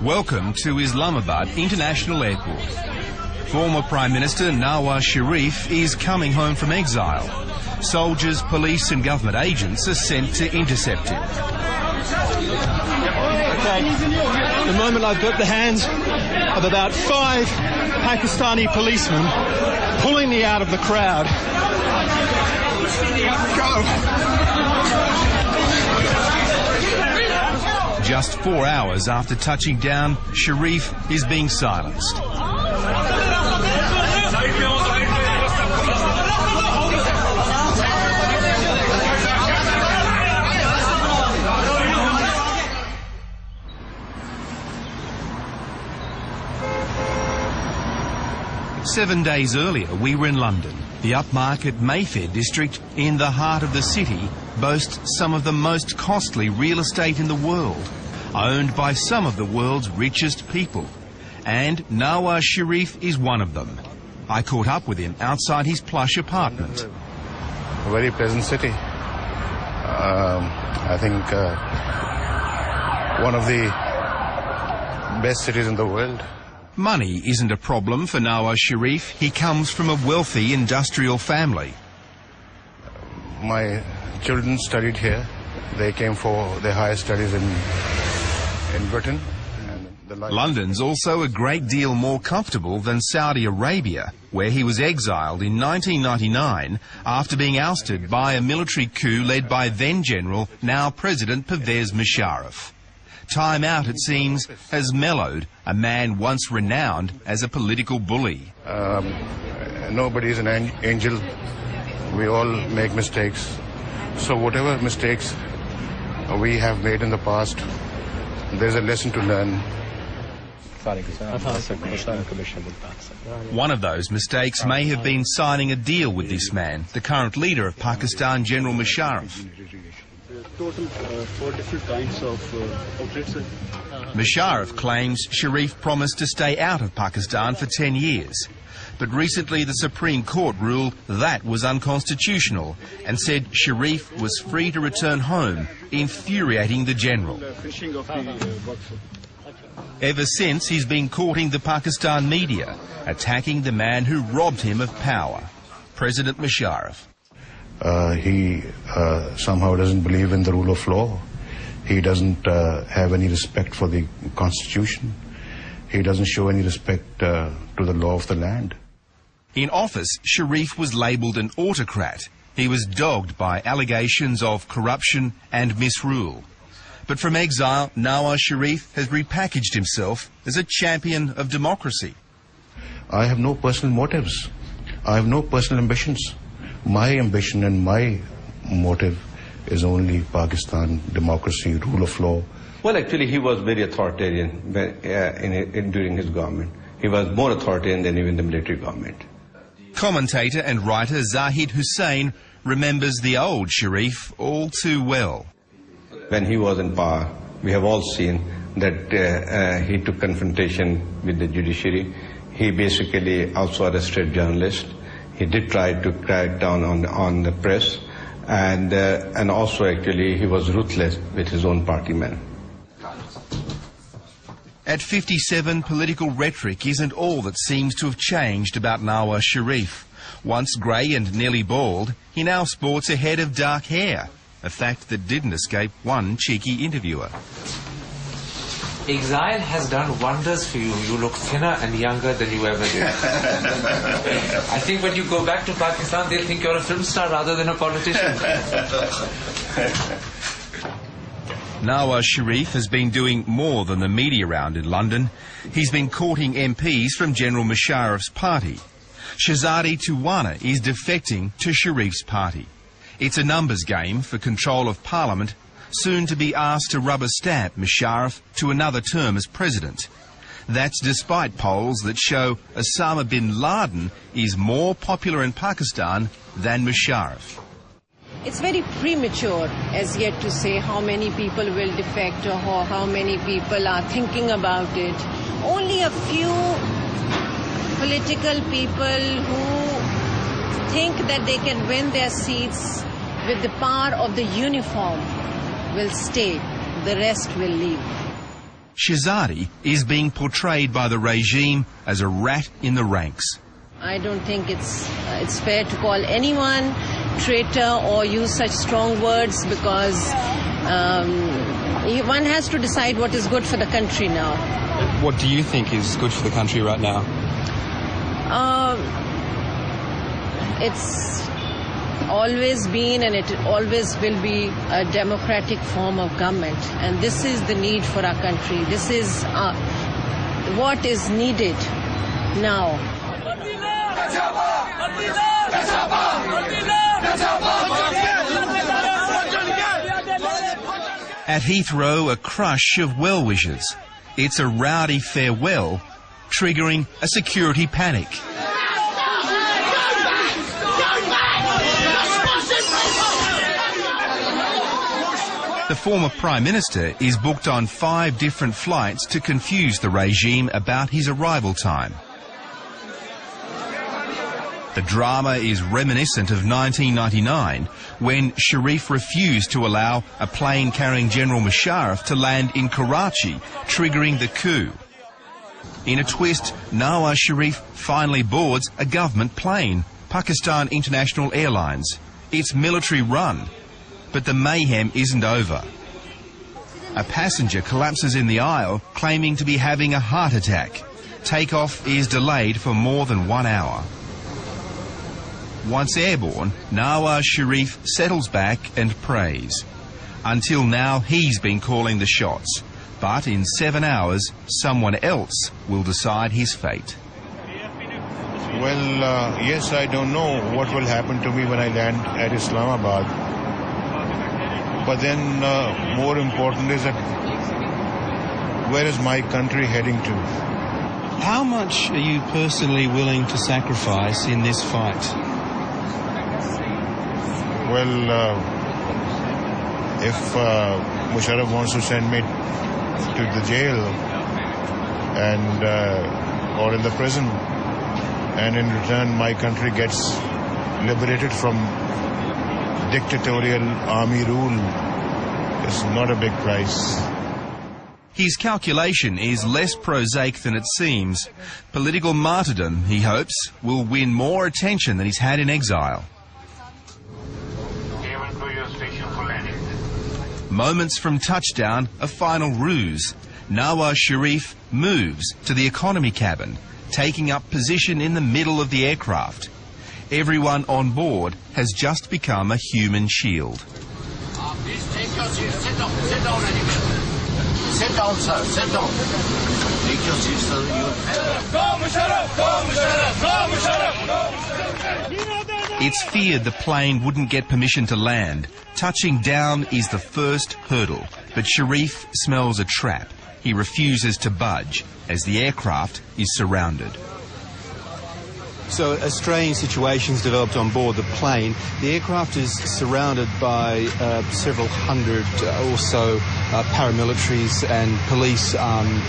Welcome to Islamabad International Airport. Former Prime Minister Nawaz Sharif is coming home from exile. Soldiers, police and government agents are sent to intercept him. Okay, at the moment I've got the hands of about 5 Pakistani policemen pulling me out of the crowd. Just 4 hours after touching down, Sharif is being silenced. Seven days earlier, we were in London. The upmarket Mayfair district in the heart of the city boasts some of the most costly real estate in the world, owned by some of the world's richest people. And Nawaz Sharif is one of them. I caught up with him outside his plush apartment. A very pleasant city. I think one of the best cities in the world. Money isn't a problem for Nawaz Sharif. He comes from a wealthy industrial family. My children studied here. They came for their higher studies in Britain. London's also a great deal more comfortable than Saudi Arabia, where he was exiled in 1999 after being ousted by a military coup led by then-General, now President Pervez Musharraf. Time out, it seems, has mellowed a man once renowned as a political bully. Nobody is an angel. We all make mistakes. So whatever mistakes we have made in the past, there's a lesson to learn. One of those mistakes may have been signing a deal with this man, the current leader of Pakistan, General Musharraf. Total 4 different kinds of outlets. Musharraf claims Sharif promised to stay out of Pakistan for 10 years. But recently the Supreme Court ruled that was unconstitutional and said Sharif was free to return home, infuriating the general. Ever since, he's been courting the Pakistan media, attacking the man who robbed him of power, President Musharraf. He somehow doesn't believe in the rule of law. He doesn't have any respect for the Constitution. He doesn't show any respect to the law of the land. In office, Sharif was labelled an autocrat. He was dogged by allegations of corruption and misrule. But from exile, Nawaz Sharif has repackaged himself as a champion of democracy. I have no personal motives. I have no personal ambitions. My ambition and my motive is only Pakistan, democracy, rule of law. Well, actually, he was very authoritarian during his government. He was more authoritarian than even the military government. Commentator and writer Zahid Hussain remembers the old Sharif all too well. When he was in power, we have all seen that he took confrontation with the judiciary. He basically also arrested journalists. He did try to crack down on the press, and also actually he was ruthless with his own party men. At 57, political rhetoric isn't all that seems to have changed about Nawaz Sharif. Once grey and nearly bald, he now sports a head of dark hair, a fact that didn't escape one cheeky interviewer. Exile has done wonders for you. You look thinner and younger than you ever did. I think when you go back to Pakistan, they'll think you're a film star rather than a politician. Nawaz Sharif has been doing more than the media round in London. He's been courting MPs from General Musharraf's party. Shahzadi Tuwana is defecting to Sharif's party. It's a numbers game for control of Parliament, soon to be asked to rubber stamp Musharraf to another term as president. That's despite polls that show Osama bin Laden is more popular in Pakistan than Musharraf. It's very premature as yet to say how many people will defect or how many people are thinking about it. Only a few political people who think that they can win their seats with the power of the uniform will stay. The rest will leave. Shahzadi is being portrayed by the regime as a rat in the ranks. I don't think it's fair to call anyone traitor or use such strong words, because one has to decide what is good for the country now. What do you think is good for the country right now? It's always been and it always will be a democratic form of government, and this is the need for our country. This is what is needed now. At Heathrow, a crush of well-wishers. It's a rowdy farewell, triggering a security panic. The former Prime Minister is booked on 5 different flights to confuse the regime about his arrival time. The drama is reminiscent of 1999, when Sharif refused to allow a plane carrying General Musharraf to land in Karachi, triggering the coup. In a twist, Nawaz Sharif finally boards a government plane, Pakistan International Airlines. It's military run, but the mayhem isn't over. A passenger collapses in the aisle, claiming to be having a heart attack. Takeoff is delayed for more than 1 hour. Once airborne, Nawaz Sharif settles back and prays. Until now, he's been calling the shots. But in 7 hours, someone else will decide his fate. Well, yes, I don't know what will happen to me when I land at Islamabad. But then more important is that where is my country heading to? How much are you personally willing to sacrifice in this fight? Well, if Musharraf wants to send me to the jail and or in the prison, and in return my country gets liberated from dictatorial army rule, it's not a big price. His calculation is less prosaic than it seems. Political martyrdom, he hopes, will win more attention than he's had in exile. Moments from touchdown, a final ruse. Nawaz Sharif moves to the economy cabin, taking up position in the middle of the aircraft. Everyone on board has just become a human shield. Please take your seat. Sit down. Sit down anyway. Sit down, sir. Sit down. Take your seat, sir. Go, Musharraf! Go, Musharraf! Go, Musharraf! Go! It's feared the plane wouldn't get permission to land. Touching down is the first hurdle, but Sharif smells a trap. He refuses to budge as the aircraft is surrounded. So a strange situation's developed on board the plane. The aircraft is surrounded by several hundred or so paramilitaries and police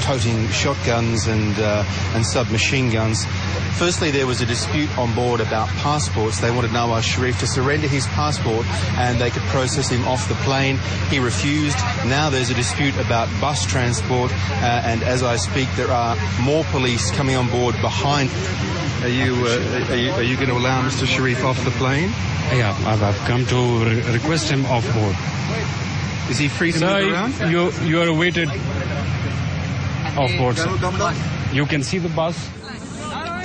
toting shotguns and submachine guns. Firstly, there was a dispute on board about passports. They wanted Nawaz Sharif to surrender his passport and they could process him off the plane. He refused. Now there's a dispute about bus transport, and as I speak, there are more police coming on board behind. Are you going to allow Mr. Sharif off the plane? Yeah, I've come to request him off board. Is he free to move around? You are awaited off board, sir. You can see the bus.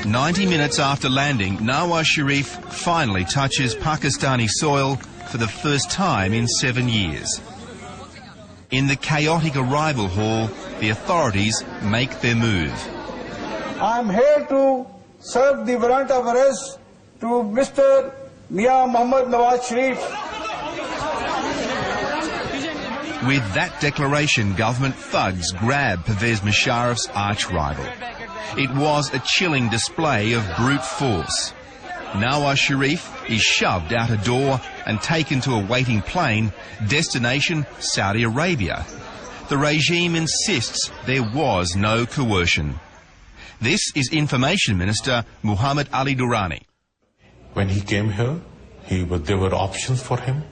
90 minutes after landing, Nawaz Sharif finally touches Pakistani soil for the first time in 7 years. In the chaotic arrival hall, the authorities make their move. I'm here to serve the warrant of arrest to Mr. Mia Mohammad Nawaz Sharif. With that declaration, government thugs grab Pervez Musharraf's arch-rival. It was a chilling display of brute force. Nawaz Sharif is shoved out a door and taken to a waiting plane, destination Saudi Arabia. The regime insists there was no coercion. This is Information Minister Muhammad Ali Durrani. When he came here, there were options for him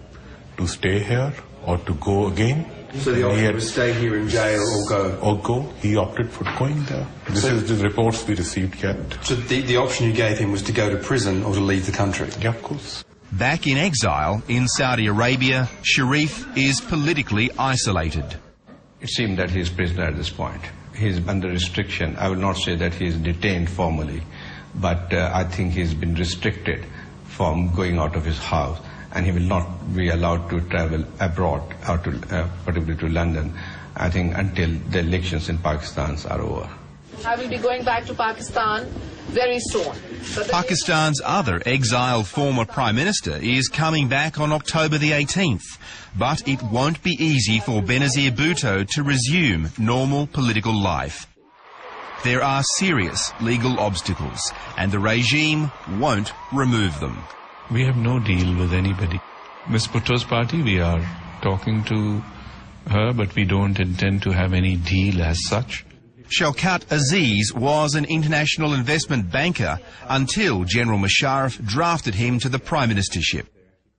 to stay here or to go again. So the option was stay here in jail or go? Or go. He opted for going there. This is the reports we received yet. So the option you gave him was to go to prison or to leave the country? Yeah, of course. Back in exile in Saudi Arabia, Sharif is politically isolated. It seemed that he is prisoner at this point. He is under restriction. I will not say that he is detained formally, but I think he's been restricted from going out of his house, and he will not be allowed to travel abroad, out to, particularly to London, I think until the elections in Pakistan are over. I will be going back to Pakistan very soon. Pakistan's other exiled former Prime Minister is coming back on October the 18th. But it won't be easy for Benazir Bhutto to resume normal political life. There are serious legal obstacles, and the regime won't remove them. We have no deal with anybody. Ms. Bhutto's party, we are talking to her, but we don't intend to have any deal as such. Shaukat Aziz was an international investment banker until General Musharraf drafted him to the Prime Ministership.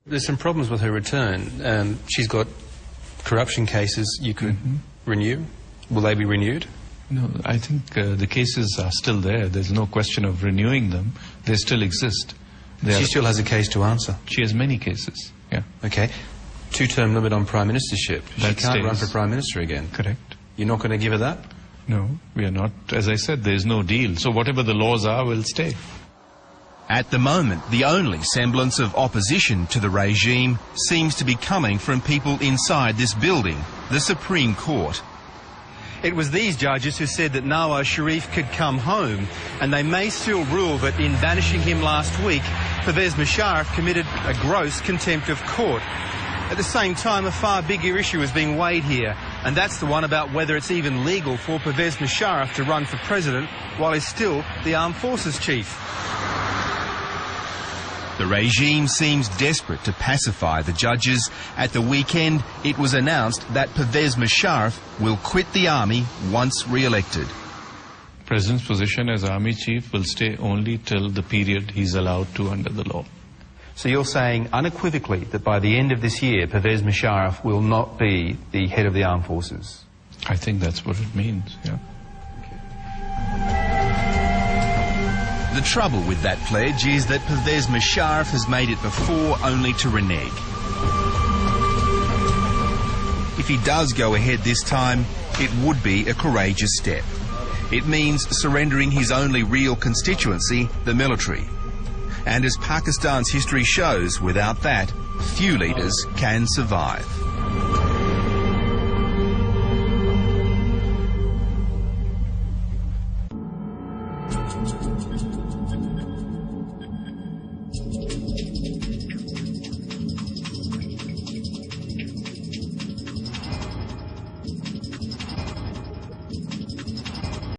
There's some problems with her return. She's got corruption cases you could renew. Will they be renewed? No, I think the cases are still there. There's no question of renewing them. They still exist. She still has a case to answer? She has many cases, yeah. Okay. 2-term limit on Prime Ministership. She can't run for Prime Minister again. Correct. You're not going to give her that? No, we are not. As I said, there is no deal. So whatever the laws are will stay. At the moment, the only semblance of opposition to the regime seems to be coming from people inside this building, the Supreme Court. It was these judges who said that Nawaz Sharif could come home, and they may still rule that in banishing him last week, Pervez Musharraf committed a gross contempt of court. At the same time, a far bigger issue is being weighed here, and that's the one about whether it's even legal for Pervez Musharraf to run for president while he's still the Armed Forces chief. The regime seems desperate to pacify the judges. At the weekend, it was announced that Pervez Musharraf will quit the army once re-elected. President's position as army chief will stay only till the period he's allowed to under the law. So you're saying unequivocally that by the end of this year, Pervez Musharraf will not be the head of the armed forces? I think that's what it means, yeah. The trouble with that pledge is that Pervez Musharraf has made it before only to renege. If he does go ahead this time, it would be a courageous step. It means surrendering his only real constituency, the military. And as Pakistan's history shows, without that, few leaders can survive.